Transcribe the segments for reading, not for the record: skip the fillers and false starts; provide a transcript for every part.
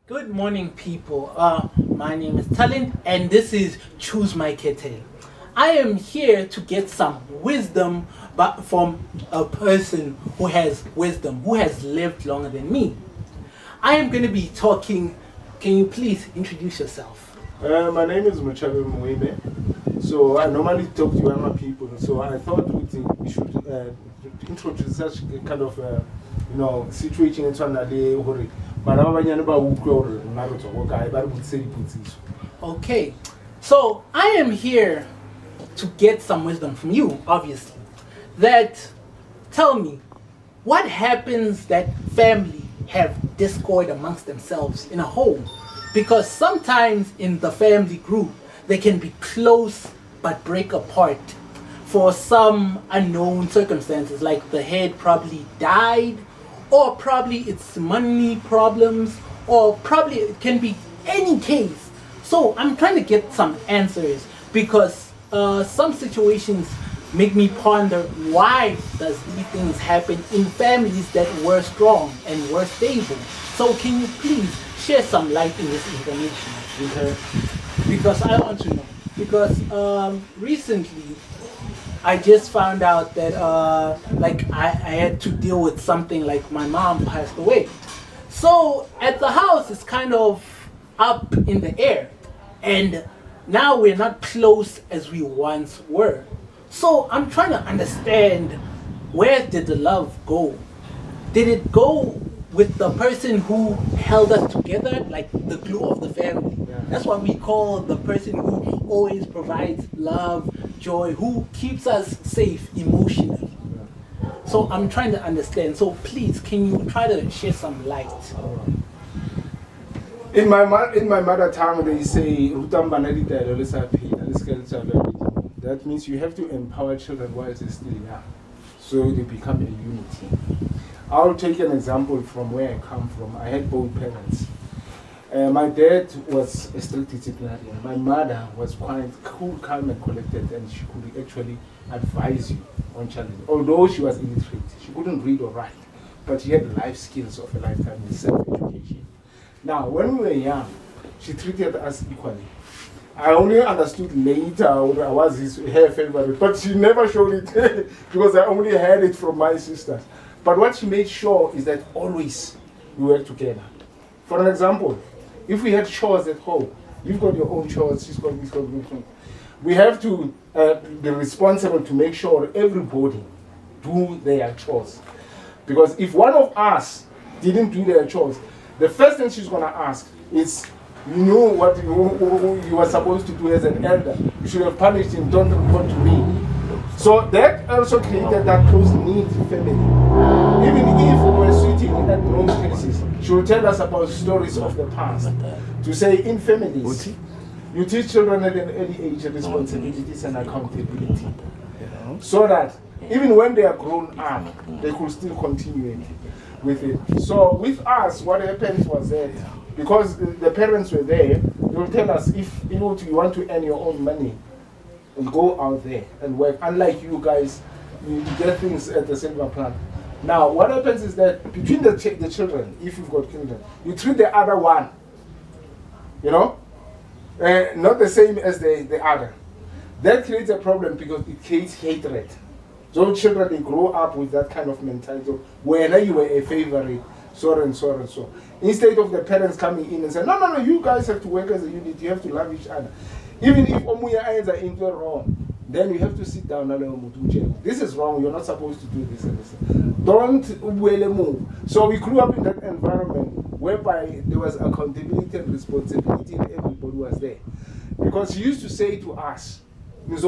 Good morning, people. My name is Talent, and this is Choose My Kettle. I am here to get some wisdom, but from a person who has wisdom, who has lived longer than me. I am going to be talking. Can you please introduce yourself? My name is Muchabe Mwebe. So I normally talk to younger people. So I thought we should introduce such a kind of situation in one day. But I'm going to Okay, so I am here to get some wisdom from you, obviously. That tell me, what happens that family have discord amongst themselves in a home? Because sometimes in the family group, they can be close but break apart for some unknown circumstances, like the head probably died, or probably it's money problems, or probably it can be any case. So I'm trying to get some answers because some situations make me ponder why does these things happen in families that were strong and were stable. So can you please share some light in this information? Okay. Because I want to know. Because recently I just found out that I had to deal with something like my mom passed away. So at the house it's kind of up in the air. And now we're not close as we once were. So I'm trying to understand, where did the love go? Did it go with the person who held us together, like the glue of the family? That's what we call the person who always provides love, joy, who keeps us safe emotionally. So I'm trying to understand. So please, can you try to shed some light? In my mother tongue, they say, that means you have to empower children while they're still young, so they become a unity. I'll take an example from where I come from. I had both parents. My dad was a strict disciplinarian. My mother was quite cool, calm, and collected, and she could actually advise you on challenges. Although she was illiterate, she couldn't read or write, but she had life skills of a lifetime in self-education. Now, when we were young, she treated us equally. I only understood later I was her favorite, but she never showed it because I only heard it from my sisters. But what she made sure is that always we work together. For an example, if we had chores at home, you've got your own chores, she's got this, got this. We have to be responsible to make sure everybody do their chores. Because if one of us didn't do their chores, the first thing she's going to ask is, you knew what you were supposed to do as an elder. You should have punished him, don't report to me. So that also created that close-knit family. Even if we were sitting in that long places, she will tell us about stories of the past. To say, in families, you teach children at an early age responsibilities and accountability. So that even when they are grown up, they could still continue it with it. So with us, what happened was that because the parents were there, they will tell us, if you want to earn your own money, go out there and work. Unlike you guys, you get things at the silver plant. Now, what happens is that between the children, if you've got children, you treat the other one, not the same as the other. That creates a problem because it creates hatred. So children, they grow up with that kind of mentality of, whenever you were a favorite, so and so and so. Instead of the parents coming in and saying, no, you guys have to work as a unit, you have to love each other. Even if Omuya eyes are into wrong, then you have to sit down and this is wrong, you're not supposed to do this and this. Don't move. So we grew up in that environment whereby there was accountability and responsibility and everybody was there. Because she used to say to us, you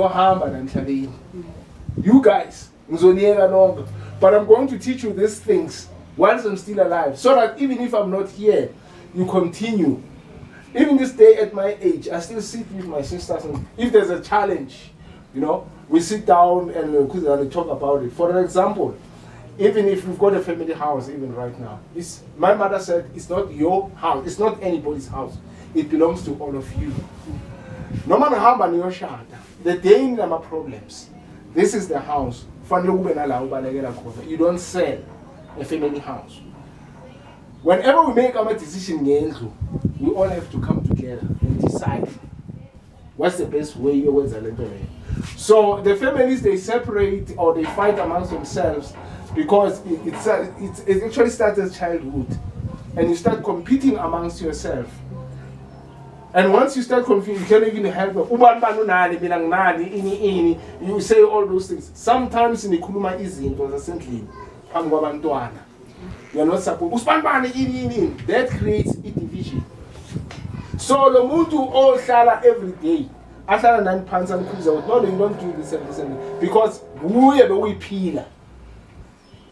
guys, but I'm going to teach you these things whilst I'm still alive, so that even if I'm not here, you continue. Even this day at my age, I still sit with my sisters, and if there's a challenge, we sit down and talk about it. For an example, even if we've got a family house, even right now, my mother said, it's not your house, it's not anybody's house, it belongs to all of you. No matter how many you're shot, the day in our problems, this is the house. You don't sell a family house. Whenever we make our decision, we all have to come together and decide what's the best way. So the families, they separate or they fight amongst themselves because it actually starts as childhood, and you start competing amongst yourself. And once you start competing, you can't even help it. You say all those things. Sometimes in the kuluma izinto zasendlini phambi kwabantwana. You're not supposed that creates a division. So the muntu all hlala every day. Ahlala nani phansi anikhuluza ukuthi no, you don't do this and this and this. Because kuye bewuyiphila.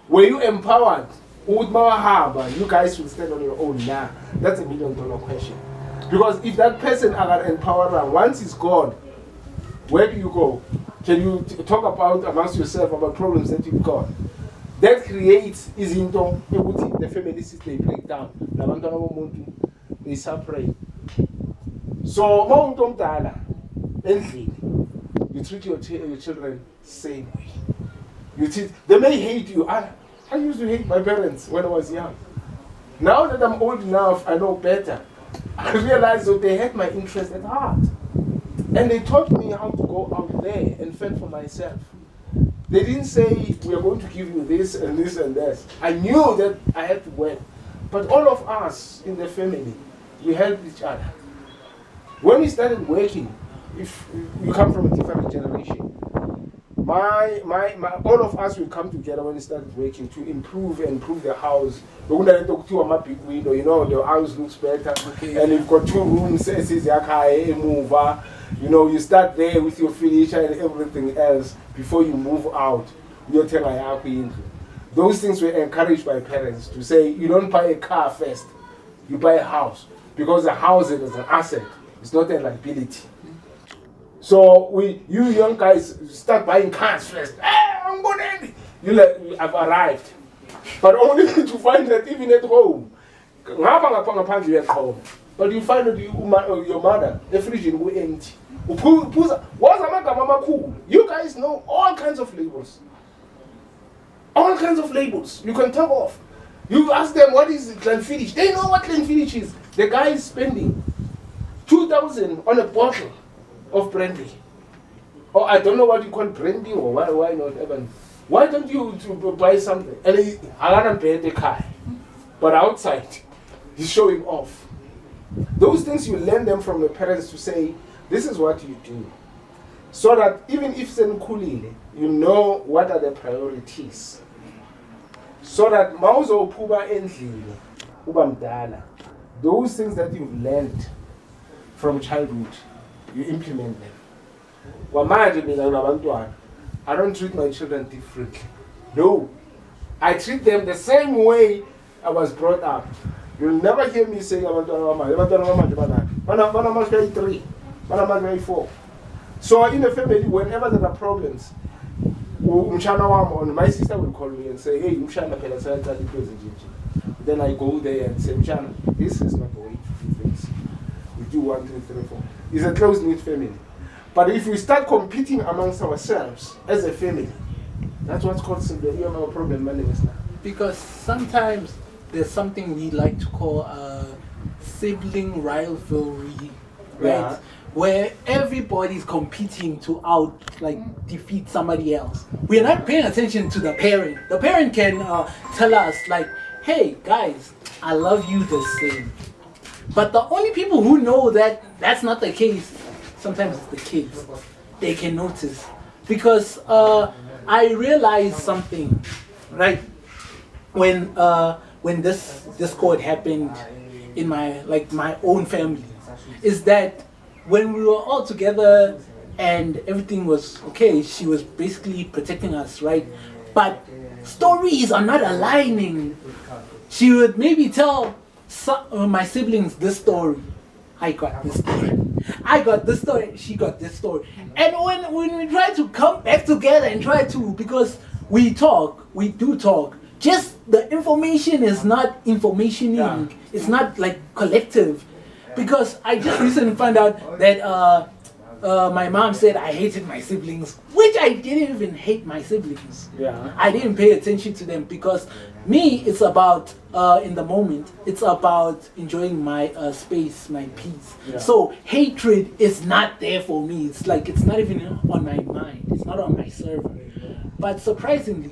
Were you empowered? You guys will stand on your own now. That's $1 million question. Because if that person are empowered, once he's gone, where do you go? Can you talk about amongst yourself about problems that you've got? That creates izinto ukuthi the family system break down. Labantwana bomuntu they separate. So umuntu omdala endlini, you treat your children same way. They may hate you. I used to hate my parents when I was young. Now that I'm old enough, I know better. I realized that they had my interest at heart. And they taught me how to go out there and fend for myself. They didn't say, we are going to give you this and this and this. I knew that I had to work. But all of us in the family, we helped each other. When we started working, if you come from a different generation, all of us will come together when we started working to improve the house. Big window, the house looks better. Okay. And you've got 2 rooms, you start there with your furniture and everything else before you move out. Those things were encouraged by parents to say, you don't buy a car first, you buy a house. Because a house is an asset, it's not a liability. So you young guys start buying cars first. I'm going to I've arrived. But only to find that even at home. But you find that your mother, the fridge will be empty. You guys know all kinds of labels. All kinds of labels you can talk of. You ask them what is Glenfiddich. They know what Glenfiddich is. The guy is spending 2,000 on a bottle of brandy. Or I don't know what you call brandy, or why not even. Why don't you buy something? And I don't pay the car. But outside, he's showing off. Those things you learn them from the parents to say, this is what you do. So that even if senkulile, you know what are the priorities. So that mauzo puba endlini, ubamdala, those things that you've learned from childhood, you implement them. I don't treat my children differently. No. I treat them the same way I was brought up. You'll never hear me saying, 3, 4. So in the family, whenever there are problems, my sister will call me and say, hey, then I go there and say, this is not the way to do things. We do 1, 2, 3, 4. It's a close-knit family. But if we start competing amongst ourselves as a family, that's what's called the problem management now. Because sometimes there's something we like to call sibling rivalry, right? Yeah. Where everybody's competing to defeat somebody else. We're not paying attention to the parent. The parent can tell us hey guys, I love you the same. But the only people who know that that's not the case, sometimes it's the kids. They can notice. Because I realized something, right? When this discord happened in my own family, is that when we were all together and everything was okay, she was basically protecting us, right? But stories are not aligning. She would maybe tell my siblings this story. I got this story. I got this story. She got this story. And when we try to come back together and because we do talk, just the information is not informationing. Yeah. It's not collective. Because I just recently found out that my mom said I hated my siblings, which I didn't even hate my siblings. Yeah. I didn't pay attention to them because me, it's about in the moment. It's about enjoying my space, my peace. Yeah. So hatred is not there for me. It's like it's not even on my mind. It's not on my server. But surprisingly,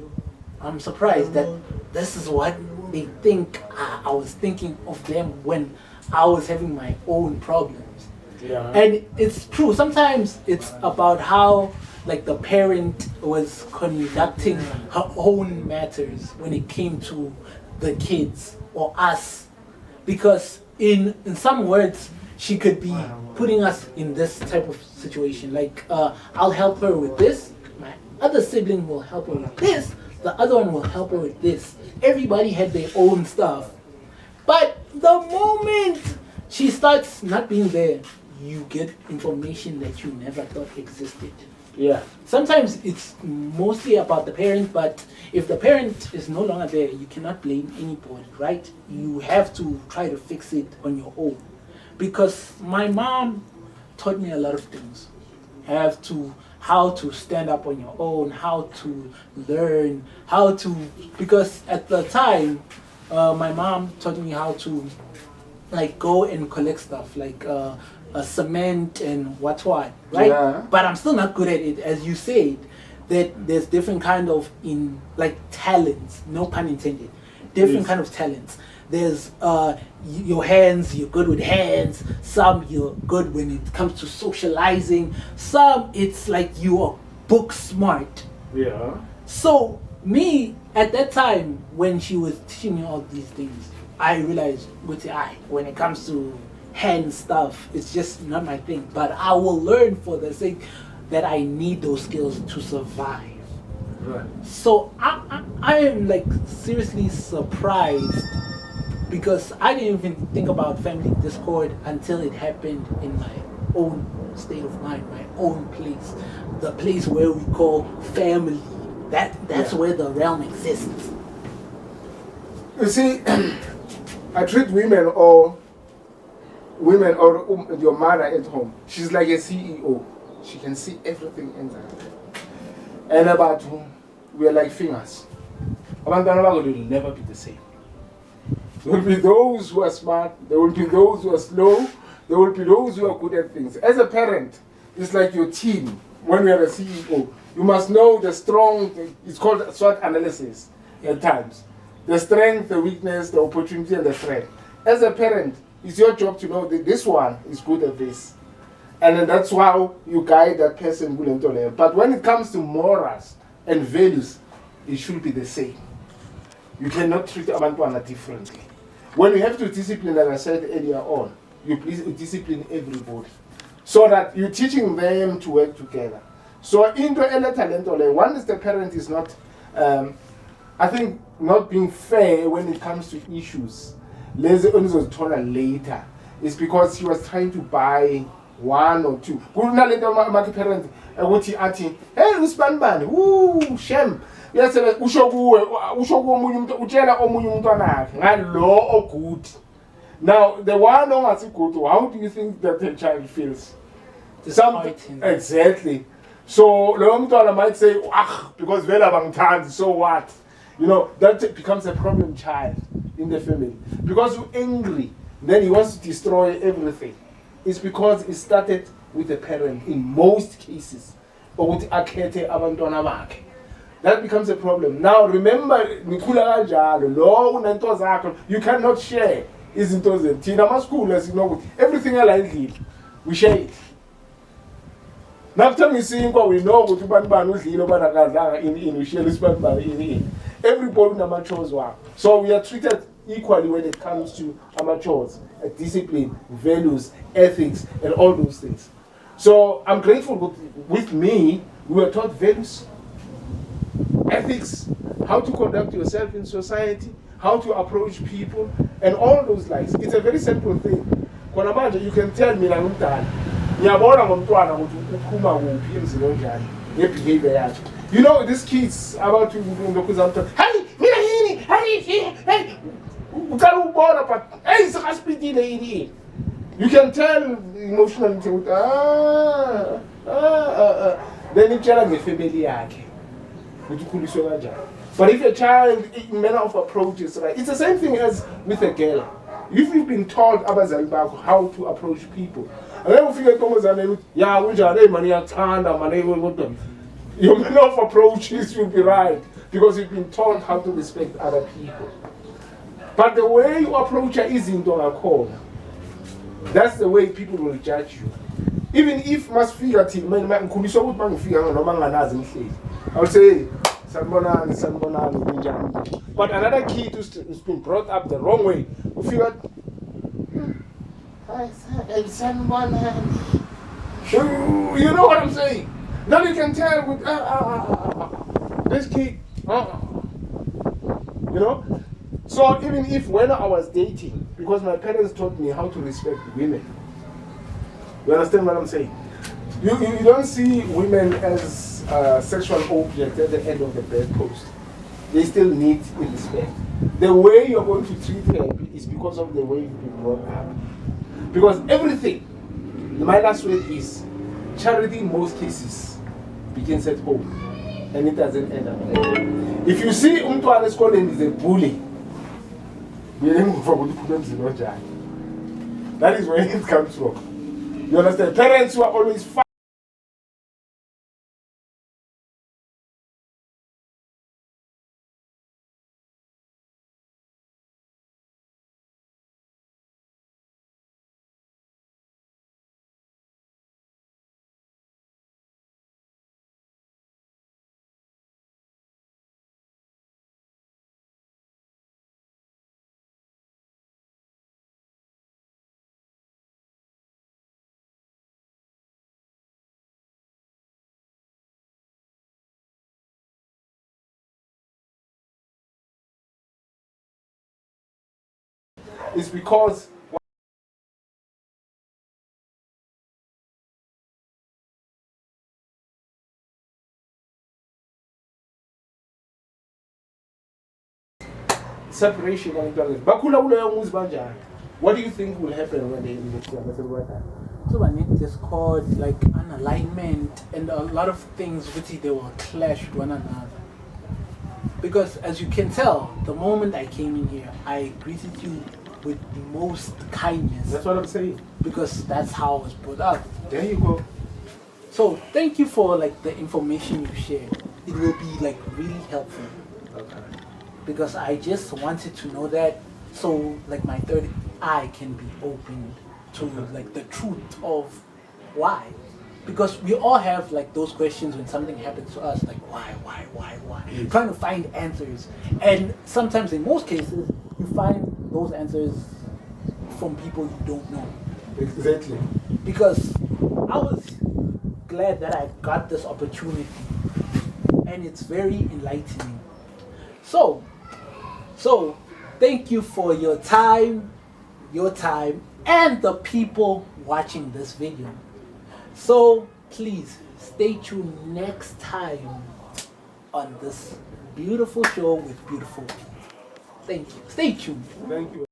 I'm surprised that this is what they think I was thinking of them when I was having my own problems. Yeah. And it's true. Sometimes it's about how like the parent was conducting her own matters when it came to the kids or us. Because in some words, she could be putting us in this type of situation. Like, I'll help her with this. My other sibling will help her with this. The other one will help her with this. Everybody had their own stuff. But the moment she starts not being there, you get information that you never thought existed. Yeah. Sometimes it's mostly about the parent, but if the parent is no longer there, you cannot blame anybody, right? You have to try to fix it on your own. Because my mom taught me a lot of things. How to stand up on your own, how to learn, because at the time, my mom taught me how to like go and collect stuff, like a cement and what, right? Yeah. But I'm still not good at it, as you said. That there's different kind of talents, no pun intended. Different Yes. kind of talents. There's your hands, you're good with hands. Some you're good when it comes to socializing. Some it's like you are book smart. Yeah. So me at that time when she was teaching me all these things, I realized when it comes to hand stuff, it's just not my thing. But I will learn for the sake that I need those skills to survive. Right. So I am like seriously surprised because I didn't even think about family discord until it happened in my own state of mind, my own place, the place where we call family. That's where the realm exists. You see, I treat women or your mother at home. She's like a CEO. She can see everything inside. And about whom we are like fingers. Abantwana will never be the same. There will be those who are smart, there will be those who are slow, there will be those who are good at things. As a parent, it's like your team. When you are a CEO, you must know the strong, it's called SWOT analysis at times. The strength, the weakness, the opportunity, and the threat. As a parent, it's your job to know that this one is good at this. And then that's how you guide that person. But when it comes to morals and values, it should be the same. You cannot treat abantwana differently. When you have to discipline, as I said earlier on, you please discipline everybody. So that you're teaching them to work together. So into ele talento, one is the parent is not, I think, not being fair when it comes to issues. Later. It's because he was trying to buy one or two. My parent, hey, Usman, woo, shem. Yes, good. Now, the one who has good, how do you think that the child feels? Exactly. So, the might say, because so what? You know, that becomes a problem child in the family. Because you're angry, then he wants to destroy everything. It's because it started with the parent in most cases. Or with akhethe abantwana bakhe. That becomes a problem. Now remember, you cannot share izinto thina ama-school asinokuthi everything alidlile, we share it. Nakuthenga isinkwa we know ukuthi ubani udlile ubani akadlanga ini we share isibani ini. Everybody unama-chores wabo. So we are treated equally when it comes to ama-chores, discipline, values, ethics, and all those things. So I'm grateful with me, we were taught values, ethics, how to conduct yourself in society, how to approach people, and all those lines. It's a very simple thing. You can tell me you know, these kids about to hey, You can tell emotionally, then you tell the family. But if a child, manner of approach is right, it's the same thing as with a girl. If you've been taught about how to approach people, and then we figure your manner of approaches will be right because you've been taught how to respect other people. But the way you approach her isn't on a call. That's the way people will judge you. Even if Maskhethela, I'll say, but another kid who's been brought up the wrong way, we figure, you know what I'm saying? Now you can tell with this kid, you know. So even if when I was dating, because my parents taught me how to respect women, you understand what I'm saying? You don't see women as sexual objects at the end of the bedpost. They still need respect. The way you're going to treat her is because of the way you've been brought up. Because everything, my last word is, charity in most cases begins at home. And it doesn't end up there. If you see Umtuane's calling is a bully, that is where it comes from. You understand? Parents who are always fighting. It's because separation and what do you think will happen when they So I need discord, like an alignment, and a lot of things which they will clash with one another. Because as you can tell, the moment I came in here, I greeted you with the most kindness. That's what I'm saying. Because that's how I was brought up. There you go. So thank you for like the information you shared. It will be like really helpful. Okay. Because I just wanted to know that, so like my third eye can be opened to like the truth of why. Because we all have like those questions when something happens to us, like why? Yes. Trying to find answers. And sometimes in most cases, you find those answers from people you don't know. Exactly. Because I was glad that I got this opportunity, and it's very enlightening. So thank you for your time, and the people watching this video. So please stay tuned next time on this beautiful show with beautiful people. Thank you. Stay tuned. Thank you.